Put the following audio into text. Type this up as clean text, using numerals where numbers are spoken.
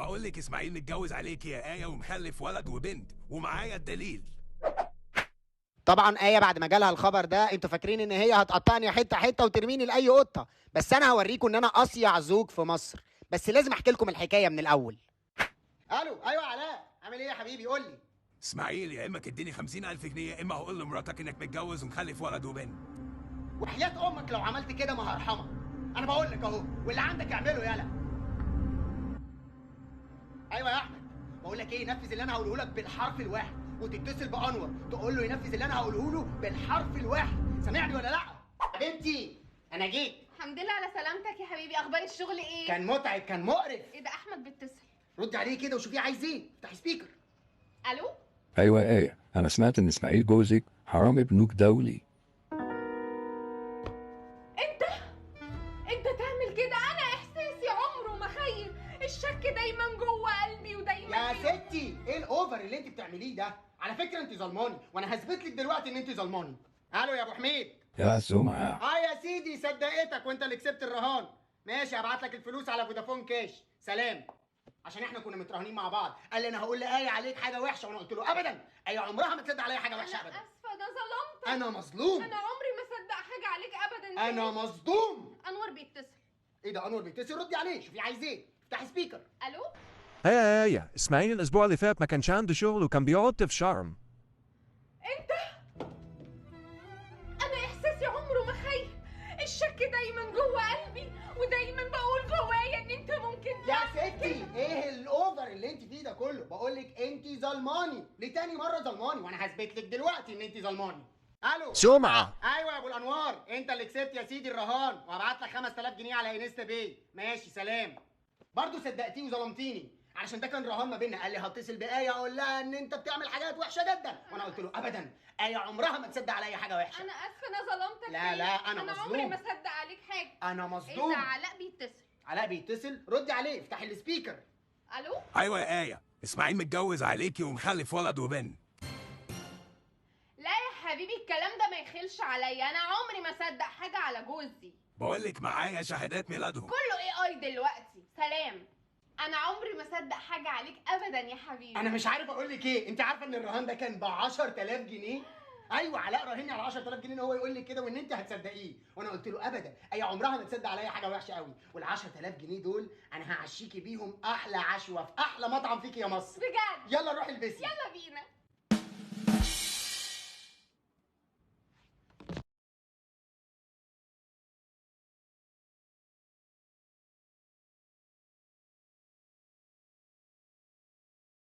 بقول لك اسماعيل متجوز عليك يا آية ومخلف ولد وبنت، ومعايا الدليل. طبعا آية بعد ما جالها الخبر ده انتوا فاكرين ان هي هتقطعني حته حته وترميني لاي قطه، بس انا هوريكم ان انا اصيع زوج في مصر، بس لازم احكي لكم الحكايه من الاول. الو، ايوه علاء، عامل ايه يا حبيبي؟ قول لي. اسماعيل يا اما تديني 50,000 جنيه يا اما هقول لمراتك انك متجوز ومخلف ولد وبنت. وحياة امك لو عملت كده ما هرحمك. انا بقول لك اهو، واللي عندك اعمله يالا. ايوه يا احمد، بقول لك ايه، نفذ اللي انا هقوله لك بالحرف الواحد، وتتصل بانور تقول له ينفذ اللي انا هقوله له بالحرف الواحد. سامعني ولا لا؟ حبيبتي انا جيت. الحمد لله على سلامتك يا حبيبي. اخبار الشغل ايه؟ كان متعب، كان مقرف. ايه ده؟ احمد بيتصل. رد عليه كده وشوفيه عايز ايه. افتحي سبيكر. الو. ايوه ايه، انا سمعت ان اسماعيل جوزك حرامي بنوك دولي. انت تعمل كده؟ انا احساسي عمره ما خيب، الشك دايما جوه قلبي ودايما يا ستي ايه الاوفر اللي انت بتعمليه ده؟ على فكره انت ظلماني، وانا هثبت لك دلوقتي ان انت ظلماني. الو يا ابو حميد. يا سمعة. يا سيدي صدقتك وانت اللي كسبت الرهان. ماشي، هبعت لك الفلوس على فودافون كاش. سلام. عشان احنا كنا متراهنين مع بعض، قال لي انا هقول لآية عليك حاجه وحشه، وانا قلت له ابدا، آية عمرها ما تصدق عليا حاجه وحشه انا ابدا. اسفه، انا ظلمتك. انا مظلوم. انا عمري ما صدق حاجه عليك ابدا. انا مصدوم. انور بيتصل. ايه ده؟ انور بيتصل؟ ردي عليه شوفي عايز ايه. افتحي سبيكر. الو. هي اسماعيل الاسبوع اللي فات ما كانش عنده شغل وكان بيقعد في شرم. انا احساسي عمره ما خيب، الشك دايما جوه قلبي ودايما بقول جوايا ان انت ممكن يا ستي ايه الاوفر اللي انت فيه ده كله؟ بقول لك انت ظلماني لتاني مره، ظلماني، وانا هثبت لك دلوقتي ان انت ظلماني. الو سمعة. ايوه يا ابو الانوار، انت اللي كسبت يا سيدي الرهان، وهبعت لك 5000 جنيه على انستا باي. ماشي سلام. برضه صدقتيه وظلمتيني، علشان ده كان رهان ما بيننا. قال لي هتصل بآية اقول لها ان انت بتعمل حاجات وحشه جدا، وانا قلت له ابدا، آية عمرها ما تصدق عليا حاجه وحشه. انا اسفه، انا ظلمتك. لا لا، انا انا مظلوم. عمري ما صدق عليك حاجه. انا ايه مصدوم. ده؟ علاء بيتصل. علاء بيتصل؟ ردي عليه، افتحي السبيكر. الو. ايوه يا آية، اسماعيل متجوز عليكي ومخلف ولد وبنت. لا يا حبيبي، الكلام ده ما يخلش عليا، انا عمري ما صدق حاجه على جوزي. بقول لك معايا شهادات ميلادهم. كله اي دلوقتي. سلام. انا عمري ما صدق حاجه عليك ابدا يا حبيبي. انا مش عارف اقول لك ايه. انت عارفه ان الرهان ده كان ب 10000 جنيه؟ ايوه علاء راهني على 10000 جنيه ان هو يقول لي كده وان انت هتصدقيه، وانا قلت له ابدا، اي عمرها ما تصدق عليا حاجه وحشه قوي. وال 10000 جنيه دول انا هعشيكي بيهم احلى عشوه في احلى مطعم فيكي يا مصر. بجد؟ يلا روحي البسي. يلا بينا.